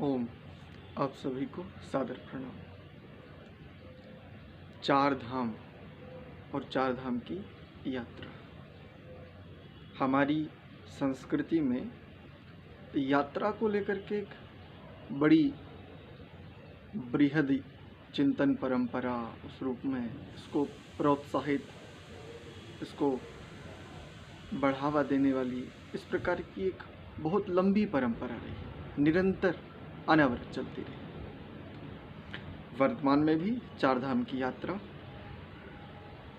ओम। आप सभी को सादर प्रणाम। चार धाम और चार धाम की यात्रा। हमारी संस्कृति में यात्रा को लेकर के एक बड़ी बृहद चिंतन परंपरा उस रूप में इसको प्रोत्साहित, इसको बढ़ावा देने वाली इस प्रकार की एक बहुत लंबी परंपरा रही, निरंतर अनवरत चलती रही। वर्तमान में भी चार धाम की यात्रा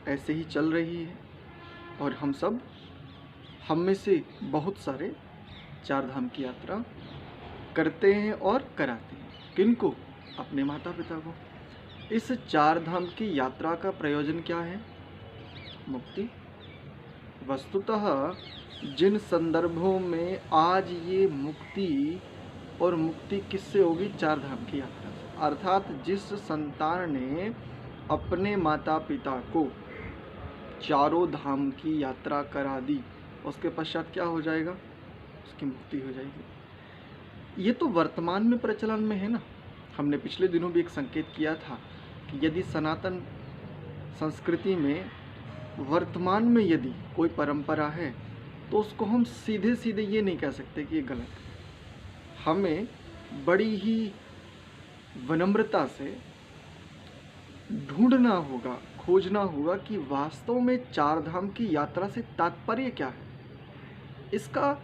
ऐसे ही चल रही है और हम में से बहुत सारे चार धाम की यात्रा करते हैं और कराते हैं। किनको? अपने माता पिता को। इस चार धाम की यात्रा का प्रयोजन क्या है? मुक्ति। वस्तुतः जिन संदर्भों में आज ये मुक्ति और मुक्ति किससे होगी? चार धाम की यात्रा से। अर्थात जिस संतान ने अपने माता पिता को चारों धाम की यात्रा करा दी, उसके पश्चात क्या हो जाएगा? उसकी मुक्ति हो जाएगी। ये तो वर्तमान में प्रचलन में है ना। हमने पिछले दिनों भी एक संकेत किया था कि यदि सनातन संस्कृति में वर्तमान में यदि कोई परंपरा है तो उसको हम सीधे सीधे ये नहीं कह सकते कि ये गलत है। हमें बड़ी ही विनम्रता से ढूंढना होगा, खोजना होगा कि वास्तव में चार धाम की यात्रा से तात्पर्य क्या है, इसका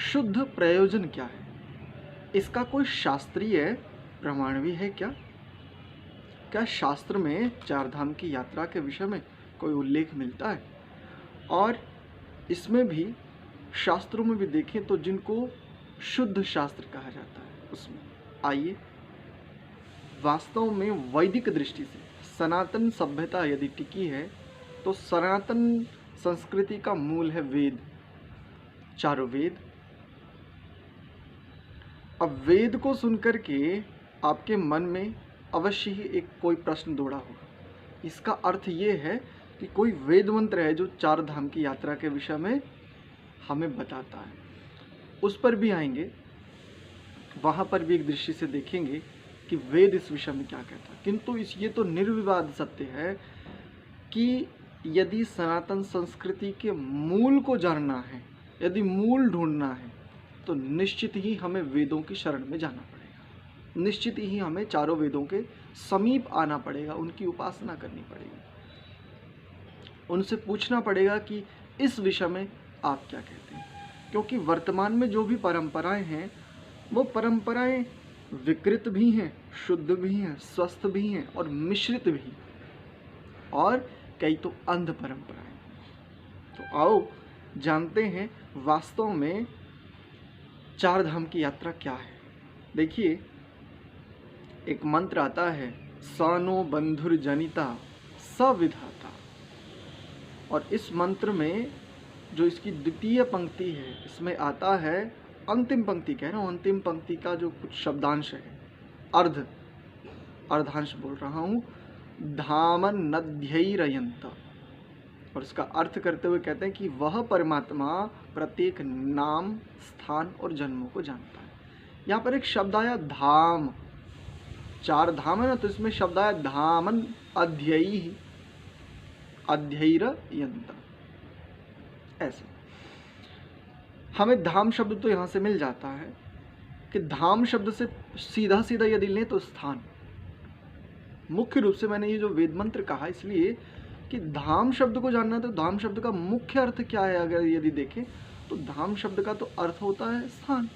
शुद्ध प्रयोजन क्या है, इसका कोई शास्त्रीय प्रमाण भी है क्या? क्या शास्त्र में चार धाम की यात्रा के विषय में कोई उल्लेख मिलता है? और इसमें भी शास्त्रों में भी देखें तो जिनको शुद्ध शास्त्र कहा जाता है, उसमें आइए वास्तव में वैदिक दृष्टि से सनातन सभ्यता यदि टिकी है तो सनातन संस्कृति का मूल है वेद, चारों वेद। अब वेद को सुनकर के आपके मन में अवश्य ही एक कोई प्रश्न दौड़ा होगा। इसका अर्थ ये है कि कोई वेद मंत्र है जो चार धाम की यात्रा के विषय में हमें बताता है। उस पर भी आएंगे, वहाँ पर भी एक दृष्टि से देखेंगे कि वेद इस विषय में क्या कहता है। किंतु ये तो निर्विवाद सत्य है कि यदि सनातन संस्कृति के मूल को जानना है, यदि मूल ढूंढना है, तो निश्चित ही हमें वेदों की शरण में जाना पड़ेगा। निश्चित ही हमें चारों वेदों के समीप आना पड़ेगा, उनकी उपासना करनी पड़ेगी, उनसे पूछना पड़ेगा कि इस विषय में आप क्या कहते हैं। क्योंकि वर्तमान में जो भी परंपराएं हैं वो परंपराएं विकृत भी हैं, शुद्ध भी हैं, स्वस्थ भी हैं और मिश्रित भी, और कई तो अंध परंपराएं। तो आओ जानते हैं वास्तव में चार धाम की यात्रा क्या है। देखिए, एक मंत्र आता है, सानो बंधुर जनिता सविधाता, और इस मंत्र में जो इसकी द्वितीय पंक्ति है, इसमें आता है, अंतिम पंक्ति कह रहा हूँ, अंतिम पंक्ति का जो कुछ शब्दांश है, अर्धांश बोल रहा हूँ, धामन नद्यैरयंत, और इसका अर्थ करते हुए कहते हैं कि वह परमात्मा प्रत्येक नाम, स्थान और जन्मों को जानता है। यहाँ पर एक शब्द आया धाम, चार धाम है ना, तो इसमें शब्द आया धामन अध्यैरयंत। ऐसे हमें धाम शब्द तो यहाँ से मिल जाता है कि धाम शब्द से सीधा सीधा यदि लें तो स्थान। मुख्य रूप से मैंने ये जो वेद मंत्र कहा इसलिए कि धाम शब्द को जानना है, तो धाम शब्द का मुख्य अर्थ क्या है अगर यदि देखें तो धाम शब्द का तो अर्थ होता है स्थान।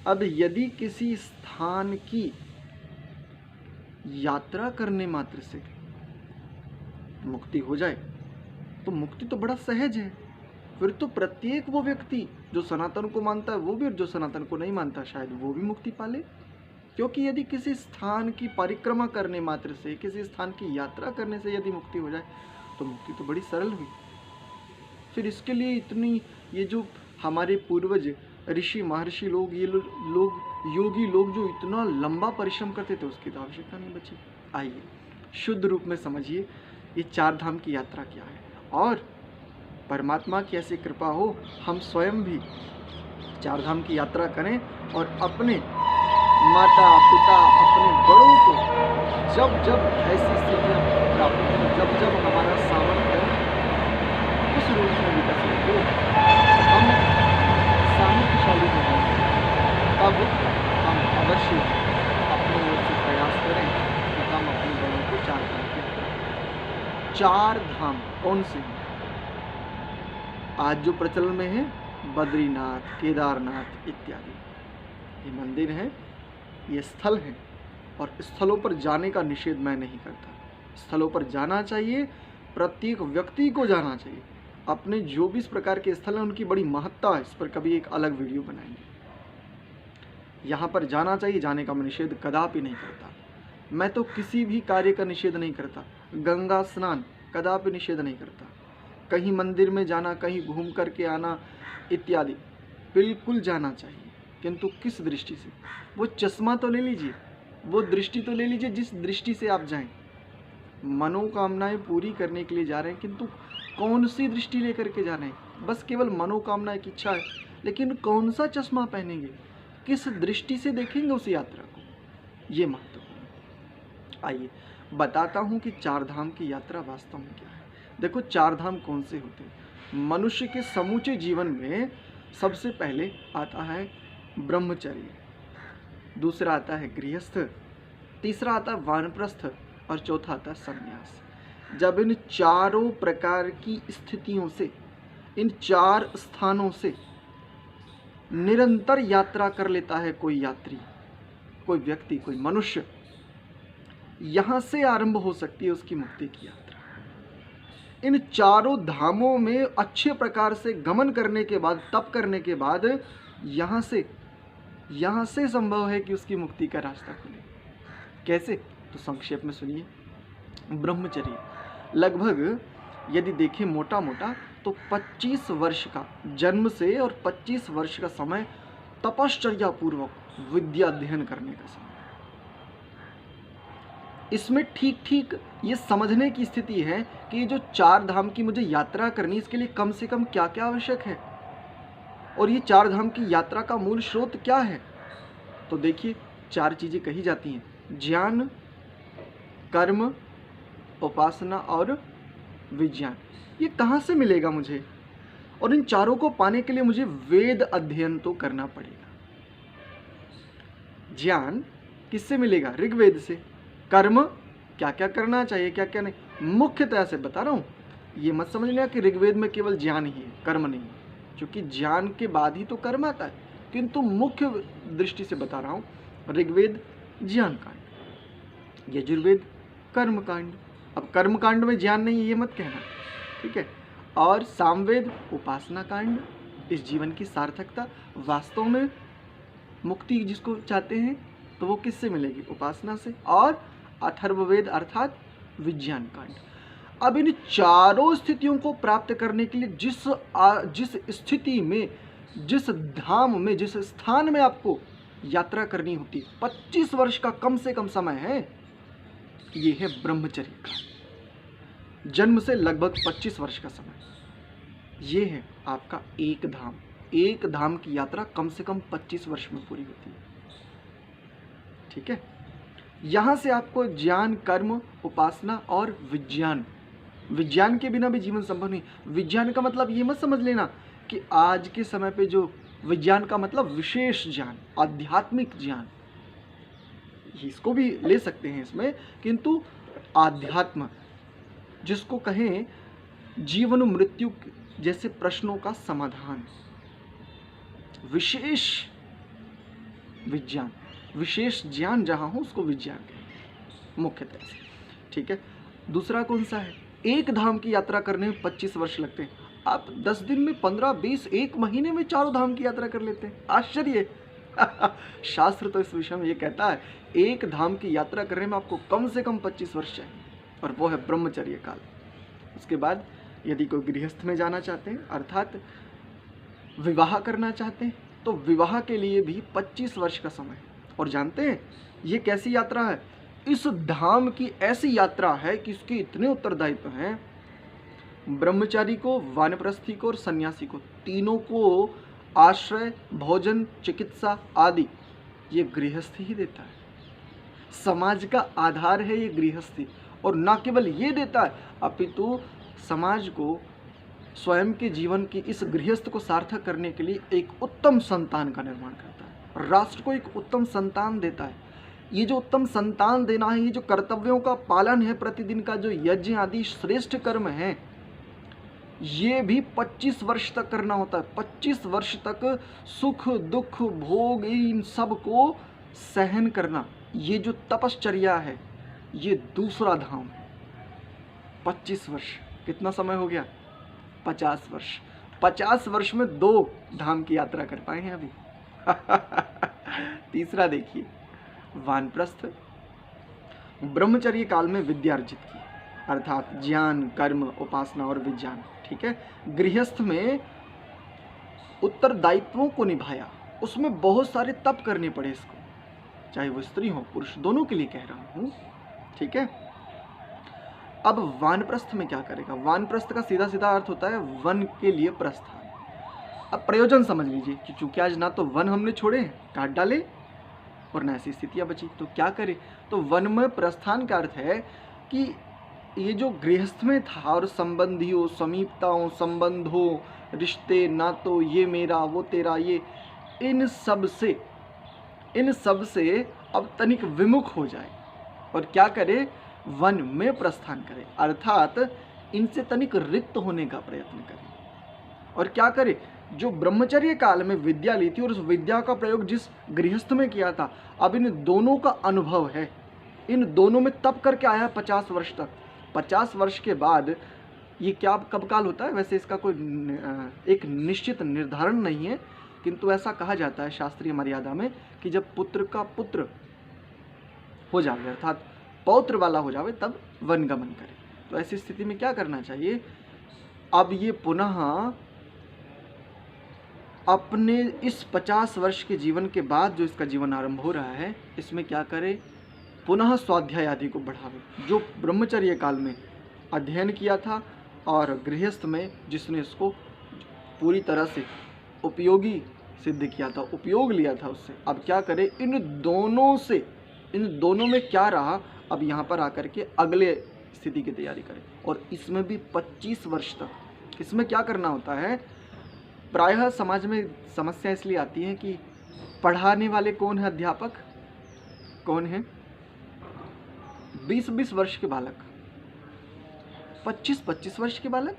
अब यदि किसी स्थान की यात्रा करने मात्र से मुक्ति हो जाए तो मुक्ति तो बड़ा सहज है। फिर तो प्रत्येक वो व्यक्ति जो सनातन को मानता है वो भी, और जो सनातन को नहीं मानता शायद वो भी मुक्ति पाले। क्योंकि यदि किसी स्थान की परिक्रमा करने मात्र से, किसी स्थान की यात्रा करने से यदि मुक्ति हो जाए तो मुक्ति तो बड़ी सरल हुई। फिर इसके लिए इतनी, ये जो हमारे पूर्वज ऋषि महर्षि लोग, ये लोग योगी लोग जो इतना लंबा परिश्रम करते थे, उसकी तो आवश्यकता नहीं बची। आइए शुद्ध रूप में समझिए ये चार धाम की यात्रा क्या है, और परमात्मा की ऐसी कृपा हो हम स्वयं भी चार धाम की यात्रा करें और अपने माता पिता अपने बड़ों को जब जब ऐसी स्थितियाँ प्राप्त हो, जब जब हमारा सामर्थ्य उस रूप में विकसित हो, हम सामर्थ्यशाली हो जाएं, तब हम अवश्य अपनी ओर से प्रयास करें कि हम अपने बड़ों को चार धाम की यात्रा। चार धाम कौन से हैं? आज जो प्रचलन में है बद्रीनाथ, केदारनाथ इत्यादि, ये मंदिर हैं, ये स्थल हैं, और स्थलों पर जाने का निषेध मैं नहीं करता। स्थलों पर जाना चाहिए, प्रत्येक व्यक्ति को जाना चाहिए। अपने जो भी इस प्रकार के स्थल हैं उनकी बड़ी महत्ता है, इस पर कभी एक अलग वीडियो बनाएंगे। यहाँ पर जाना चाहिए, जाने का मैं निषेध कदापि नहीं करता। मैं तो किसी भी कार्य का निषेध नहीं करता, गंगा स्नान कदापि निषेध नहीं करता, कहीं मंदिर में जाना, कहीं घूम करके आना इत्यादि बिल्कुल जाना चाहिए, किंतु किस दृष्टि से? वो चश्मा तो ले लीजिए, वो दृष्टि तो ले लीजिए जिस दृष्टि से आप जाएं। मनोकामनाएं पूरी करने के लिए जा रहे हैं, किंतु कौन सी दृष्टि लेकर के जा रहे हैं? बस केवल मनोकामना की इच्छा है, लेकिन कौन सा चश्मा पहनेंगे, किस दृष्टि से देखेंगे उस यात्रा को, ये महत्वपूर्ण। आइए बताता हूँ कि चार धाम की यात्रा वास्तव में क्या है। देखो, चार धाम कौन से होते हैं? मनुष्य के समूचे जीवन में सबसे पहले आता है ब्रह्मचर्य, दूसरा आता है गृहस्थ, तीसरा आता है वानप्रस्थ, और चौथा आता है संन्यास। जब इन चारों प्रकार की स्थितियों से, इन चार स्थानों से निरंतर यात्रा कर लेता है कोई यात्री, कोई व्यक्ति, कोई मनुष्य, यहाँ से आरंभ हो सकती है उसकी मुक्ति की यात्रा। इन चारों धामों में अच्छे प्रकार से गमन करने के बाद, तप करने के बाद, यहाँ से संभव है कि उसकी मुक्ति का रास्ता खुले। कैसे? तो संक्षेप में सुनिए। ब्रह्मचर्य लगभग यदि देखें मोटा मोटा तो 25 वर्ष का, जन्म से और 25 वर्ष का समय तपश्चर्या पूर्वक विद्या अध्ययन करने का समय। इसमें ठीक ठीक ये समझने की स्थिति है कि ये जो चार धाम की मुझे यात्रा करनी, इसके लिए कम से कम क्या क्या आवश्यक है, और ये चार धाम की यात्रा का मूल स्रोत क्या है। तो देखिए, चार चीज़ें कही जाती हैं: ज्ञान, कर्म, उपासना और विज्ञान। ये कहाँ से मिलेगा मुझे? और इन चारों को पाने के लिए मुझे वेद अध्ययन तो करना पड़ेगा। ज्ञान किससे मिलेगा? ऋग्वेद से। कर्म क्या क्या करना चाहिए, क्या क्या नहीं, मुख्यतः से बता रहा हूँ। ये मत समझ लेना कि ऋग्वेद में केवल ज्ञान ही है, कर्म नहीं, क्योंकि ज्ञान के बाद ही तो कर्म आता है, किंतु मुख्य दृष्टि से बता रहा हूँ। ऋग्वेद ज्ञान कांड, यजुर्वेद कर्म कांड। अब कर्म कांड में ज्ञान नहीं है ये मत कहना, ठीक है। और सामवेद उपासना कांड, इस जीवन की सार्थकता, वास्तव में मुक्ति जिसको चाहते हैं तो वो किससे मिलेगी? उपासना से। और अथर्ववेद अर्थात विज्ञान कांड। अब इन चारों स्थितियों को प्राप्त करने के लिए जिस स्थिति में, जिस धाम में, जिस स्थान में आपको यात्रा करनी होती है, 25 वर्ष का कम से कम समय है। ये है ब्रह्मचर्य का, जन्म से लगभग 25 वर्ष का समय। ये है आपका एक धाम। एक धाम की यात्रा कम से कम 25 वर्ष में पूरी होती है, ठीक है। यहाँ से आपको ज्ञान, कर्म, उपासना और विज्ञान, विज्ञान के बिना भी जीवन संभव नहीं। विज्ञान का मतलब ये मत समझ लेना कि आज के समय पे जो विज्ञान का मतलब विशेष ज्ञान, आध्यात्मिक ज्ञान, इसको भी ले सकते हैं इसमें, किंतु आध्यात्म जिसको कहें जीवन मृत्यु जैसे प्रश्नों का समाधान, विशेष विज्ञान, विशेष ज्ञान जहाँ हो उसको विज्ञान कहें मुख्यतः से, ठीक है। दूसरा कौन सा है? एक धाम की यात्रा करने में 25 वर्ष लगते हैं। आप 10 दिन में, 15, 20, एक महीने में चारों धाम की यात्रा कर लेते हैं। आश्चर्य शास्त्र तो इस विषय में ये कहता है, एक धाम की यात्रा करने में आपको कम से कम 25 वर्ष चाहिए, और वो है ब्रह्मचर्य काल। उसके बाद यदि कोई गृहस्थ में जाना चाहते हैं, अर्थात विवाह करना चाहते हैं, तो विवाह के लिए भी 25 वर्ष का समय है। और जानते हैं ये कैसी यात्रा है? इस धाम की ऐसी यात्रा है कि इसके इतने उत्तरदायित्व हैं। ब्रह्मचारी को, वानप्रस्थी को और सन्यासी को, तीनों को आश्रय, भोजन, चिकित्सा आदि ये गृहस्थी ही देता है। समाज का आधार है ये गृहस्थी, और न केवल ये देता है अपितु समाज को स्वयं के जीवन की इस गृहस्थ को सार्थक करने के लिए एक उत्तम संतान का निर्माण करता है, राष्ट्र को एक उत्तम संतान देता है। ये जो उत्तम संतान देना है, ये जो कर्तव्यों का पालन है, प्रतिदिन का जो यज्ञ आदि श्रेष्ठ कर्म है, ये भी 25 वर्ष तक करना होता है। 25 वर्ष तक सुख दुख भोग इन सब को सहन करना, ये जो तपश्चर्या है, ये दूसरा धाम है। 25 वर्ष, कितना समय हो गया? 50 वर्ष। 50 वर्ष में 2 धाम की यात्रा कर पाए हैं अभी। तीसरा देखिए, वानप्रस्थ। ब्रह्मचर्य काल में विद्या अर्जित की, अर्थात ज्ञान कर्म उपासना और विज्ञान। ठीक है, गृहस्थ में उत्तरदायित्वों को निभाया, उसमें बहुत सारे तप करने पड़े इसको, चाहे वो स्त्री हो पुरुष, दोनों के लिए कह रहा हूं। ठीक है, अब वानप्रस्थ में क्या करेगा? वानप्रस्थ का सीधा सीधा अर्थ होता है वन के लिए प्रस्थान। अब प्रयोजन समझ लीजिए कि चूंकि आज ना तो वन हमने छोड़े, काट डाले, और न ऐसी स्थितियां बची, तो क्या करे? तो वन में प्रस्थान का अर्थ है कि ये जो गृहस्थ में था और संबंधियों समीपताओं संबंधों रिश्ते नातों, ये मेरा वो तेरा, ये इन सब से अब तनिक विमुख हो जाए और क्या करे? वन में प्रस्थान करे, अर्थात इनसे तनिक रिक्त होने का प्रयत्न करे। और क्या करे? जो ब्रह्मचर्य काल में विद्या ली थी और उस विद्या का प्रयोग जिस गृहस्थ में किया था, अब इन दोनों का अनुभव है, इन दोनों में तप करके आया 50 वर्ष तक। 50 वर्ष के बाद ये क्या कब काल होता है? वैसे इसका कोई एक निश्चित निर्धारण नहीं है, किंतु ऐसा कहा जाता है शास्त्रीय मर्यादा में कि जब पुत्र का पुत्र हो जावे, अर्थात पौत्र वाला हो जावे, तब वनगमन करे। तो ऐसी स्थिति में क्या करना चाहिए? अब ये पुनः अपने इस 50 वर्ष के जीवन के बाद जो इसका जीवन आरंभ हो रहा है, इसमें क्या करे? पुनः स्वाध्याय आदि को बढ़ावे। जो ब्रह्मचर्य काल में अध्ययन किया था और गृहस्थ में जिसने इसको पूरी तरह से उपयोगी सिद्ध किया था, उपयोग लिया था उससे, अब क्या करे? इन दोनों में क्या रहा, अब यहाँ पर आकर के अगले स्थिति की तैयारी करे। और इसमें भी 25 वर्ष तक इसमें क्या करना होता है? प्रायः समाज में समस्या इसलिए आती है कि पढ़ाने वाले कौन है? अध्यापक कौन है? 20-20 वर्ष के बालक, 25-25 वर्ष के बालक,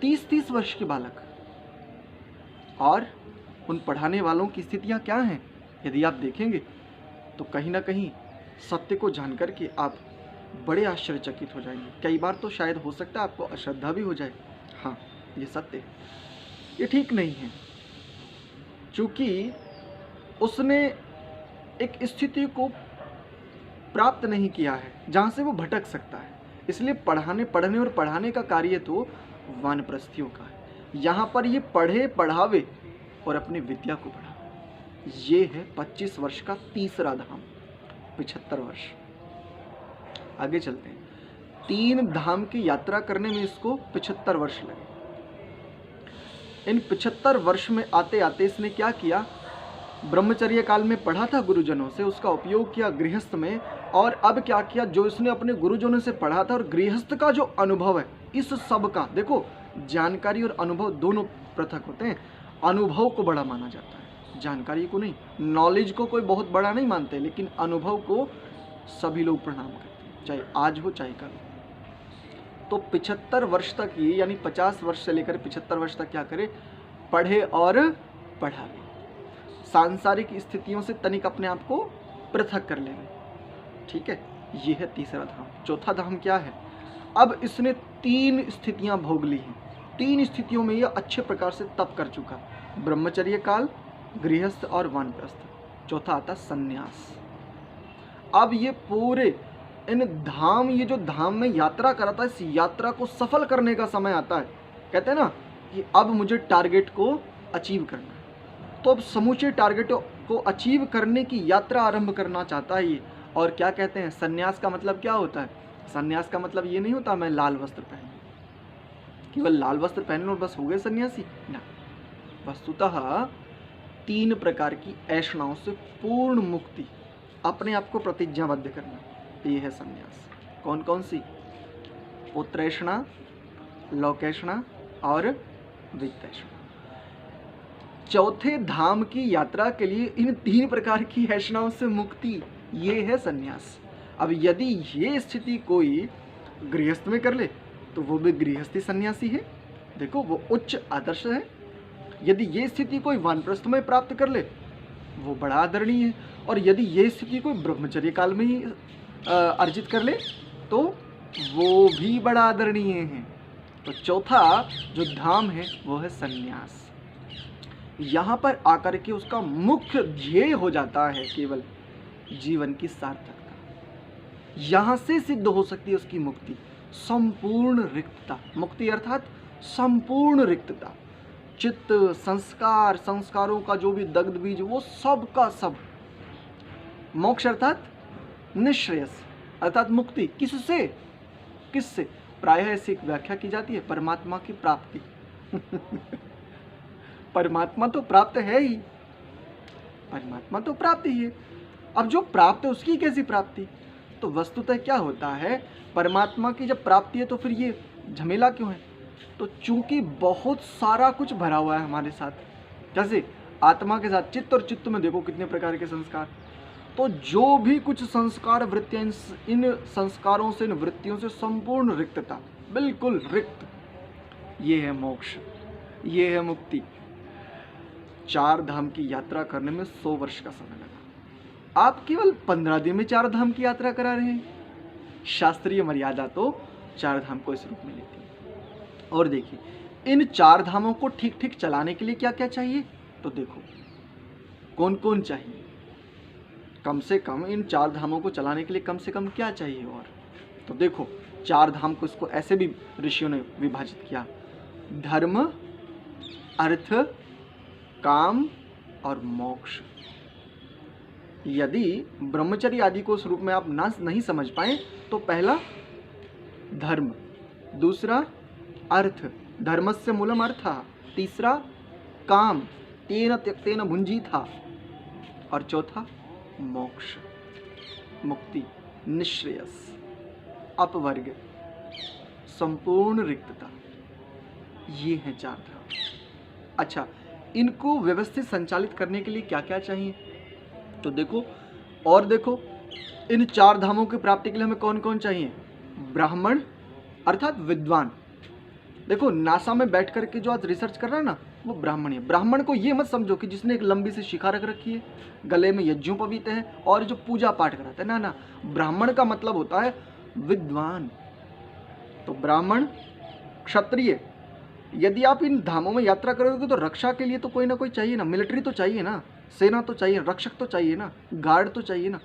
30-30 वर्ष के बालक। और उन पढ़ाने वालों की स्थितियां क्या हैं? यदि आप देखेंगे तो कहीं ना कहीं सत्य को जानकर के आप बड़े आश्चर्यचकित हो जाएंगे। कई बार तो शायद हो सकता है आपको अश्रद्धा भी हो जाए। हाँ, ये सत्य है, ये ठीक नहीं है, क्योंकि उसने एक स्थिति को प्राप्त नहीं किया है जहाँ से वो भटक सकता है। इसलिए पढ़ने और पढ़ाने का कार्य तो वानप्रस्थियों का है। यहाँ पर ये पढ़े पढ़ावे और अपनी विद्या को बढ़ावे। ये है 25 वर्ष का तीसरा धाम, 75 वर्ष। आगे चलते हैं। 3 धाम की यात्रा करने में इसको 75 वर्ष लगे। इन 75 वर्ष में आते आते इसने क्या किया? ब्रह्मचर्य काल में पढ़ा था गुरुजनों से, उसका उपयोग किया गृहस्थ में, और अब क्या किया? जो इसने अपने गुरुजनों से पढ़ा था और गृहस्थ का जो अनुभव है, इस सब का, देखो जानकारी और अनुभव दोनों पृथक होते हैं। अनुभव को बड़ा माना जाता है, जानकारी को नहीं। नॉलेज को कोई बहुत बड़ा नहीं मानते, लेकिन अनुभव को सभी लोग प्रणाम करते हैं, चाहे आज हो चाहे कल। तो 75 वर्ष तक ये, यानी 50 वर्ष से लेकर 75 वर्ष तक क्या करे? पढ़े और पढ़ावे, सांसारिक स्थितियों से तनिक अपने आप को पृथक कर लेंगे। ठीक है, ये है तीसरा धाम। चौथा धाम क्या है? अब इसने 3 स्थितियां भोग ली हैं। 3 स्थितियों में यह अच्छे प्रकार से तप कर चुका, ब्रह्मचर्य काल, गृहस्थ और वानप्रस्थ। चौथा आता संन्यास। अब ये पूरे इन धाम, ये जो धाम में यात्रा कराता है, इस यात्रा को सफल करने का समय आता है। कहते हैं ना कि अब मुझे टारगेट को अचीव करना है, तो अब समूचे टारगेट को अचीव करने की यात्रा आरंभ करना चाहता है ये। और क्या कहते हैं? संन्यास का मतलब क्या होता है? संन्यास का मतलब ये नहीं होता मैं लाल वस्त्र पहन, केवल लाल वस्त्र पहन लो और बस हो गए सन्यासी ना। वस्तुतः 3 प्रकार की ऐषणाओं से पूर्ण मुक्ति, अपने आप को प्रतिज्ञाबद्ध करना, ये है संन्यास। कौन कौन सी? पुत्रैषणा, लोकैषणा और वित्तैषणा। चौथे धाम की यात्रा के लिए इन 3 प्रकार की ऐषणाओं से मुक्ति, ये है संन्यास। अब यदि ये स्थिति कोई गृहस्थ में कर ले तो वो भी गृहस्थी सन्यासी है, देखो वो उच्च आदर्श है। यदि ये स्थिति कोई वानप्रस्थ में प्राप्त कर ले वो बड़ा आदरणीय है, और यदि ये स्थिति कोई ब्रह्मचर्य काल में ही अर्जित कर ले तो वो भी बड़ा आदरणीय है। तो चौथा जो धाम है वो है संन्यास। यहाँ पर आकर के उसका मुख्य ध्येय हो जाता है केवल जीवन की सार्थकता। यहाँ से सिद्ध हो सकती है उसकी मुक्ति, संपूर्ण रिक्तता। मुक्ति अर्थात संपूर्ण रिक्तता, चित्त, संस्कार, संस्कारों का जो भी दग्ध बीज वो सब का सब। मोक्ष अर्थात निःश्रेयस अर्थात मुक्ति। किससे? किससे? प्रायः ऐसी एक व्याख्या की जाती है, परमात्मा की प्राप्ति। परमात्मा तो प्राप्त है ही, परमात्मा तो प्राप्ति ही है। अब जो प्राप्त है उसकी कैसी प्राप्ति? तो वस्तुतः क्या होता है, परमात्मा की जब प्राप्ति है तो फिर ये झमेला क्यों है? तो चूंकि बहुत सारा कुछ भरा हुआ है हमारे साथ, जैसे आत्मा के साथ चित्त, और चित्त में देखो कितने प्रकार के संस्कार। तो जो भी कुछ संस्कार वृत्तियां, इन संस्कारों से, इन वृत्तियों से संपूर्ण रिक्तता, बिल्कुल रिक्त, ये है मोक्ष, ये है मुक्ति। 4 धाम की यात्रा करने में 100 वर्ष का समय लगा, आप केवल 15 दिन में 4 धाम की यात्रा करा रहे हैं। शास्त्रीय मर्यादा तो 4 धाम को इस रूप में लेती है। और देखिए इन 4 धामों को ठीक ठीक चलाने के लिए क्या क्या चाहिए, तो देखो कौन कौन चाहिए। कम से कम इन 4 धामों को चलाने के लिए कम से कम क्या चाहिए? और तो देखो 4 धाम को इसको ऐसे भी ऋषियों ने विभाजित किया, धर्म, अर्थ, काम और मोक्ष। यदि ब्रह्मचर्य आदि को उस रूप में आप नहीं समझ पाए तो पहला धर्म, दूसरा अर्थ, धर्मस्य मूलम अर्थः, तीसरा काम, तेन त्यक्तेन भुञ्जीथा, और चौथा मोक्ष, मुक्ति, निःश्रेयस, अपवर्ग, संपूर्ण रिक्तता। ये हैं 4 धाम। अच्छा, इनको व्यवस्थित संचालित करने के लिए क्या क्या चाहिए, तो देखो, और देखो इन 4 धामों की प्राप्ति के लिए हमें कौन कौन चाहिए? ब्राह्मण अर्थात विद्वान। देखो नासा में बैठ करके जो आज रिसर्च कर रहा है ना, वो ब्राह्मण है। ब्राह्मण को ये मत समझो कि जिसने एक लंबी सी शिखा रख रखी है, गले में यज्ञोपवीत है और जो पूजा पाठ कराता है, ना ना, ब्राह्मण का मतलब होता है विद्वान। तो ब्राह्मण, क्षत्रिय। यदि आप इन धामों में यात्रा करोगे तो रक्षा के लिए तो कोई ना कोई चाहिए ना, मिलिट्री तो चाहिए ना, सेना तो चाहिए, रक्षक तो चाहिए ना, गार्ड तो चाहिए ना।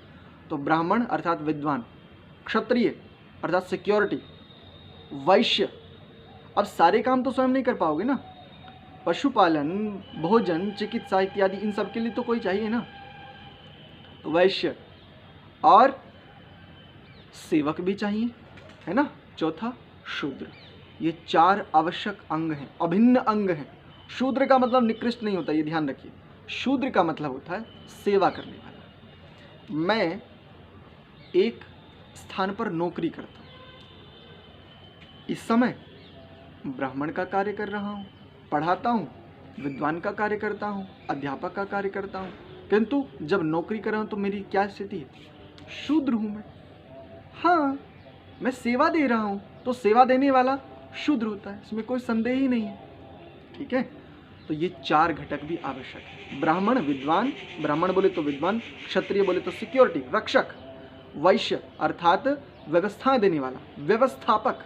तो ब्राह्मण अर्थात विद्वान, क्षत्रिय अर्थात सिक्योरिटी, वैश्य, अब सारे काम तो स्वयं नहीं कर पाओगे ना, पशुपालन, भोजन, चिकित्सा इत्यादि इन सब के लिए तो कोई चाहिए ना, तो वैश्य, और सेवक भी चाहिए, है ना। चौथा शूद्र। ये 4 आवश्यक अंग हैं, अभिन्न अंग हैं। शूद्र का मतलब निकृष्ट नहीं होता, ये ध्यान रखिए। शूद्र का मतलब होता है सेवा करने वाला। मैं एक स्थान पर नौकरी करता हूँ, इस समय ब्राह्मण का कार्य कर रहा हूँ, पढ़ाता हूँ, विद्वान का कार्य करता हूँ, अध्यापक का कार्य करता हूँ, किंतु जब नौकरी कर रहा हूँ तो मेरी क्या स्थिति है? शूद्र हूँ मैं। हाँ, मैं सेवा दे रहा हूँ तो सेवा देने वाला शूद्र होता है, इसमें कोई संदेह ही नहीं है। ठीक है, तो ये 4 घटक भी आवश्यक है। ब्राह्मण, विद्वान, ब्राह्मण बोले तो विद्वान, क्षत्रिय बोले तो सिक्योरिटी, रक्षक, वैश्य अर्थात व्यवस्था देने वाला, व्यवस्थापक,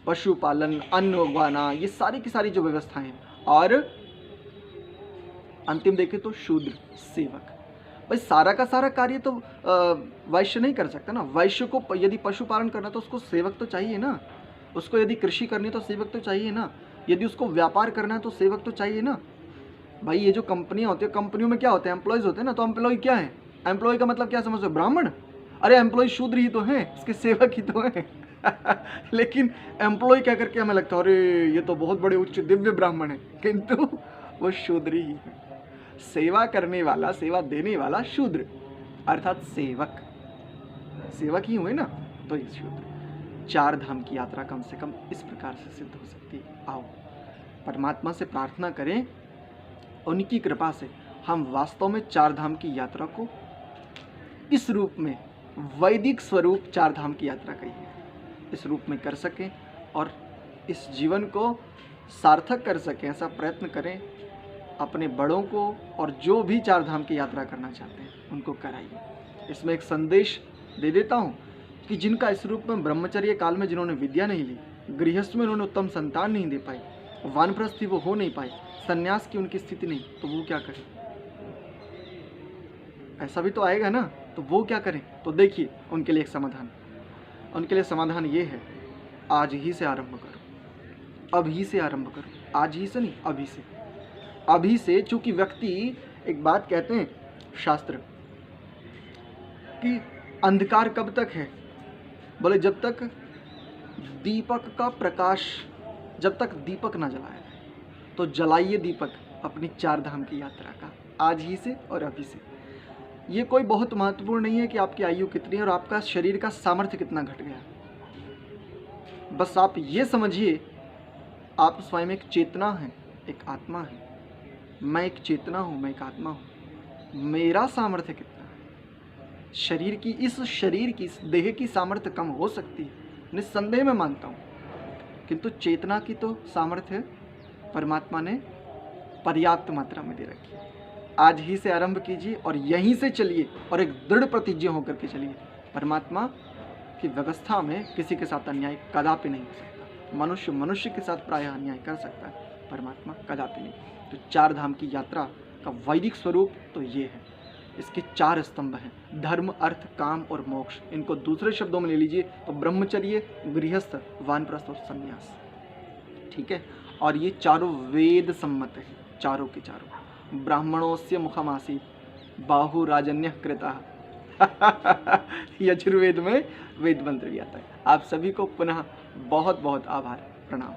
पशुपालन, अन्न उगाना, ये सारी की सारी जो व्यवस्थाएं हैं, और अंतिम देखें तो शूद्र, सेवक। भाई सारा का सारा कार्य तो वैश्य नहीं कर सकता ना। वैश्य को यदि पशुपालन करना तो उसको सेवक तो चाहिए ना, उसको यदि कृषि करनी तो सेवक तो चाहिए ना, यदि उसको व्यापार करना है तो सेवक तो चाहिए ना। भाई ये जो कंपनियां होती है, कंपनियों में क्या होते हैं? एम्प्लॉयज़ होते हैं ना। तो एम्प्लॉय क्या है? एम्प्लॉय का मतलब क्या समझते हो? ब्राह्मण? अरे एम्प्लॉय शूद्र ही तो हैं, इसके सेवक ही तो हैं। लेकिन एम्प्लॉय क्या करके हमें लगता है अरे ये तो बहुत बड़े उच्च दिव्य ब्राह्मण है, किंतु वो शूद्र ही है। सेवा करने वाला, सेवा देने वाला शूद्र, अर्थात सेवक, सेवक ही हुए ना, तो ये शूद्र। चार धाम की यात्रा कम से कम इस प्रकार से सिद्ध हो सकती है। आओ परमात्मा से प्रार्थना करें, उनकी कृपा से हम वास्तव में चार धाम की यात्रा को इस रूप में, वैदिक स्वरूप चार धाम की यात्रा कहिए, इस रूप में कर सकें और इस जीवन को सार्थक कर सकें। ऐसा प्रयत्न करें, अपने बड़ों को और जो भी चार धाम की यात्रा करना चाहते हैं उनको कराइए। इसमें एक संदेश दे देता हूँ कि जिनका इस रूप में ब्रह्मचर्य काल में जिन्होंने विद्या नहीं ली, गृहस्थ में उन्होंने उत्तम संतान नहीं दे पाई, वानप्रस्थी वो हो नहीं पाए, संन्यास की उनकी स्थिति नहीं, तो वो क्या करें? ऐसा भी तो आएगा ना, तो वो क्या करें? तो देखिए उनके लिए एक समाधान, उनके लिए समाधान ये है, आज ही से आरंभ करो, अभी से आरंभ करो, आज ही से नहीं, अभी से, अभी से। चूंकि व्यक्ति, एक बात कहते हैं शास्त्र कि अंधकार कब तक है? बोले जब तक दीपक का प्रकाश, जब तक दीपक ना जलाया जाए। तो जलाइए दीपक अपनी चार धाम की यात्रा का, आज ही से और अभी से। ये कोई बहुत महत्वपूर्ण नहीं है कि आपकी आयु कितनी है और आपका शरीर का सामर्थ्य कितना घट गया। बस आप ये समझिए, आप स्वयं एक चेतना है, एक आत्मा है। मैं एक चेतना हूँ, मैं एक आत्मा हूँ। मेरा सामर्थ्य कितना है? शरीर की, इस देह की सामर्थ्य कम हो सकती है, निस्संदेह मैं मानता हूँ, किंतु चेतना की तो सामर्थ्य परमात्मा ने पर्याप्त मात्रा में दे रखी है। आज ही से आरंभ कीजिए और यहीं से चलिए और एक दृढ़ प्रतिज्ञ होकर के चलिए। परमात्मा की व्यवस्था में किसी के साथ अन्याय कदापि नहीं हो सकता। मनुष्य मनुष्य के साथ प्रायः अन्याय कर सकता है, परमात्मा कदापि नहीं। तो चार धाम की यात्रा का वैदिक स्वरूप तो ये है। इसके चार स्तंभ हैं, धर्म, अर्थ, काम और मोक्ष। इनको दूसरे शब्दों में ले लीजिए तो ब्रह्मचर्य, गृहस्थ, वानप्रस्थ और संन्यास। ठीक है, और ये चारों वेद सम्मत है, चारों के चारों। ब्राह्मणोस्य मुखमासीत् बाहु राजन्यः कृतः यजुर्वेद में वेद मंत्र भी आता है। आप सभी को पुनः बहुत बहुत आभार, प्रणाम।